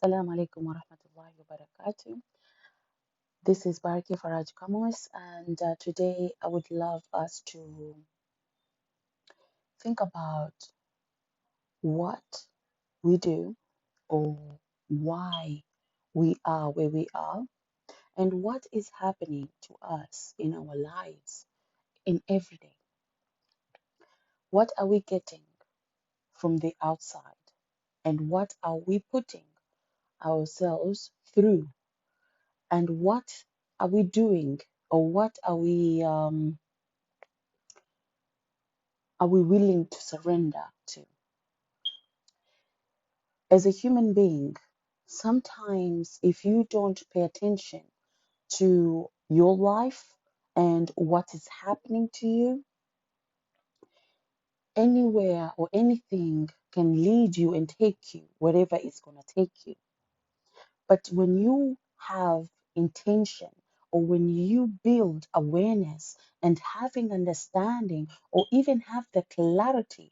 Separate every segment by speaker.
Speaker 1: Assalamu alaikum wa rahmatullahi wa barakatuh. This is Baraki Faraj Kamos, and today I would love us to think about what we do or why we are where we are and what is happening to us in our lives in every day. What are we getting from the outside and what are we putting ourselves through and what are we doing or what are we willing to surrender to? As a human being, sometimes if you don't pay attention to your life and what is happening to you, anywhere or anything can lead you and take you wherever it's going to take you. But when you have intention or when you build awareness and having understanding or even have the clarity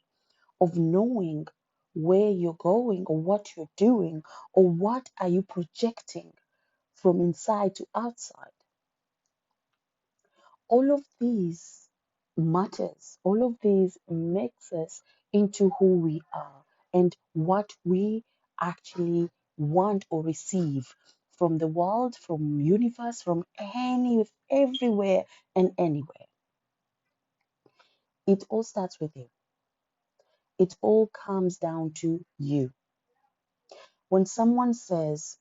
Speaker 1: of knowing where you're going or what you're doing or what are you projecting from inside to outside, all of these matters, all of these makes us into who we are and what we actually want or receive from the world, from universe, from everywhere and anywhere. It all starts with you. It all comes down to you. When someone says,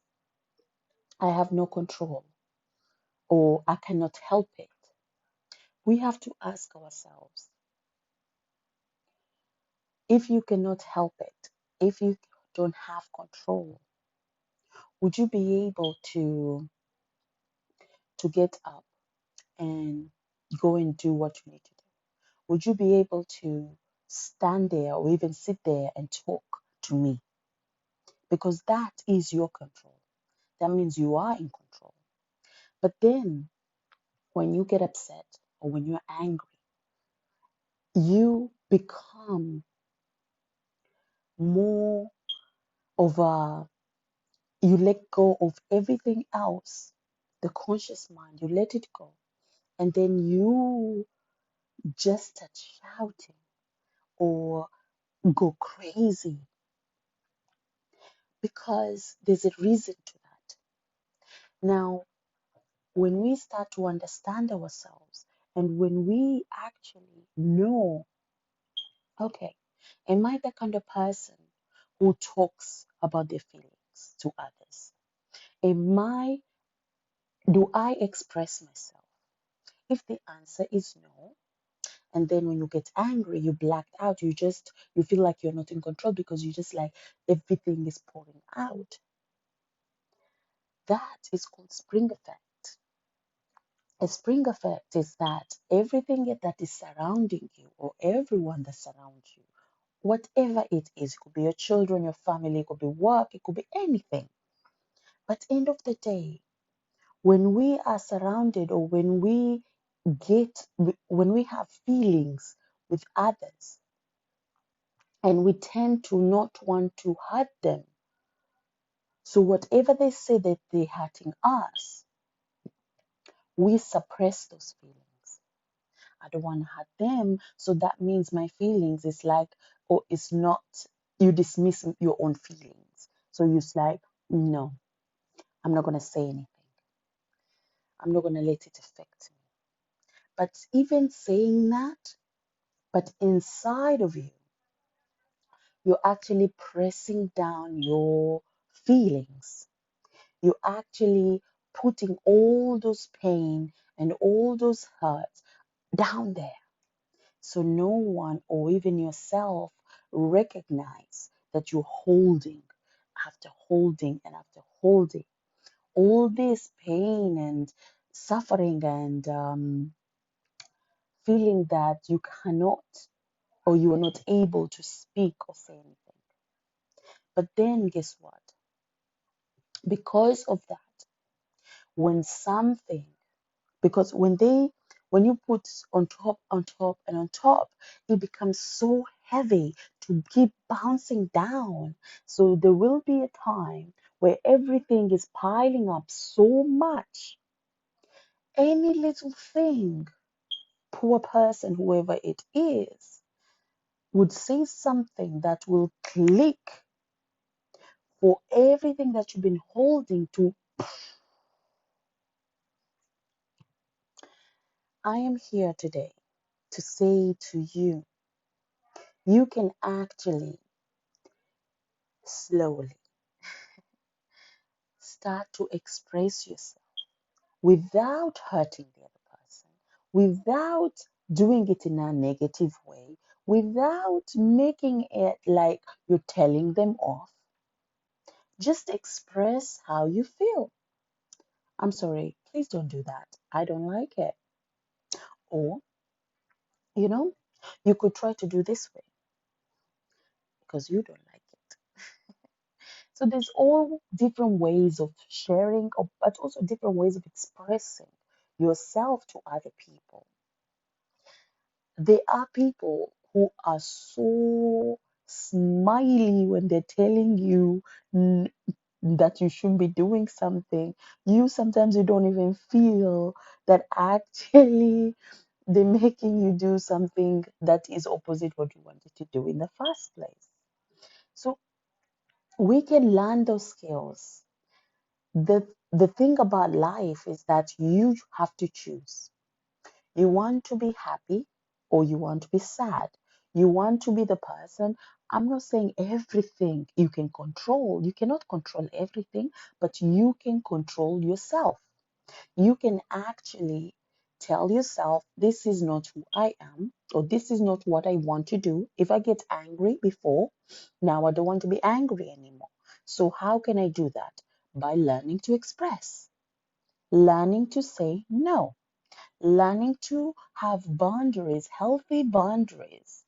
Speaker 1: I have no control or I cannot help it, we have to ask ourselves, if you cannot help it, if you don't have control, would you be able to get up and go and do what you need to do? Would you be able to stand there or even sit there and talk to me? Because that is your control. That means you are in control. But then when you get upset or when you're angry, you become more of a, you let go of everything else, the conscious mind, you let it go. And then you just start shouting or go crazy because there's a reason to that. Now, when we start to understand ourselves and when we actually know, okay, am I the kind of person who talks about their feelings to others? Do I express myself? If the answer is no, and then when you get angry, you blacked out, you feel like you're not in control because you just like everything is pouring out. That is called spring effect. A spring effect is that everything that is surrounding you or everyone that surrounds you, whatever it is, it could be your children, your family, it could be work, it could be anything. But end of the day, when we are surrounded or when we have feelings with others and we tend to not want to hurt them, so whatever they say that they're hurting us, we suppress those feelings. I don't want to hurt them, so that means my feelings is like, or it's not, you dismiss your own feelings. So you're like, no, I'm not going to say anything. I'm not going to let it affect me. But even saying that, but inside of you, you're actually pressing down your feelings. You're actually putting all those pain and all those hurts down there. So no one or even yourself recognize that you're holding after holding and after holding all this pain and suffering and feeling that you cannot or you are not able to speak or say anything. But then guess what? Because of that, when something, because when you put on top and on top, it becomes so heavy to keep bouncing down. So there will be a time where everything is piling up so much. Any little thing, poor person, whoever it is, would say something that will click for everything that you've been holding to. I am here today to say to you, you can actually slowly start to express yourself without hurting the other person, without doing it in a negative way, without making it like you're telling them off. Just express how you feel. I'm sorry, please don't do that. I don't like it. Or, you know, you could try to do this way because you don't like it. So there's all different ways of sharing, but also different ways of expressing yourself to other people. There are people who are so smiley when they're telling you that you shouldn't be doing something. Sometimes you don't even feel that actually they're making you do something that is opposite what you wanted to do in the first place. So we can learn those skills. The thing about life is that you have to choose. You want to be happy or you want to be sad. You want to be the person. I'm not saying everything you can control. You cannot control everything, but you can control yourself. You can actually tell yourself, this is not who I am, or this is not what I want to do. If I get angry before, now I don't want to be angry anymore. So, how can I do that? By learning to express, learning to say no, learning to have boundaries, healthy boundaries.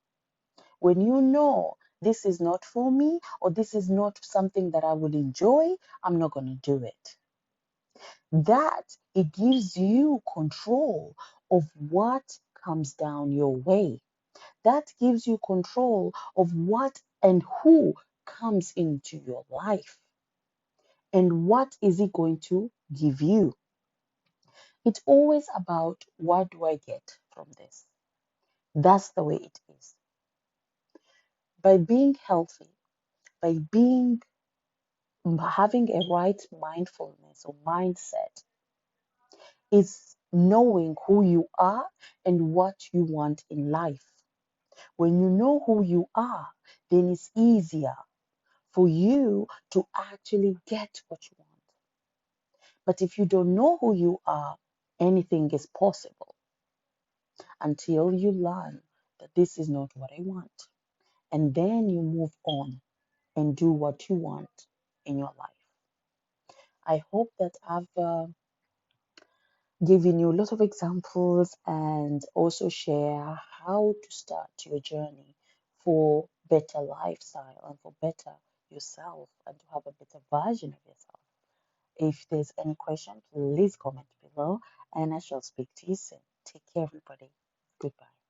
Speaker 1: When you know this is not for me or this is not something that I would enjoy, I'm not going to do it. That it gives you control of what comes down your way. That gives you control of what and who comes into your life and what is it going to give you. It's always about what do I get from this? That's the way it is. By being healthy, by being having a right mindfulness or mindset, is knowing who you are and what you want in life. When you know who you are, then it's easier for you to actually get what you want. But if you don't know who you are, anything is possible until you learn that this is not what I want. And then you move on and do what you want in your life. I hope that I've given you a lot of examples and also share how to start your journey for better lifestyle and for better yourself and to have a better version of yourself. If there's any question, please comment below and I shall speak to you soon. Take care, everybody. Goodbye.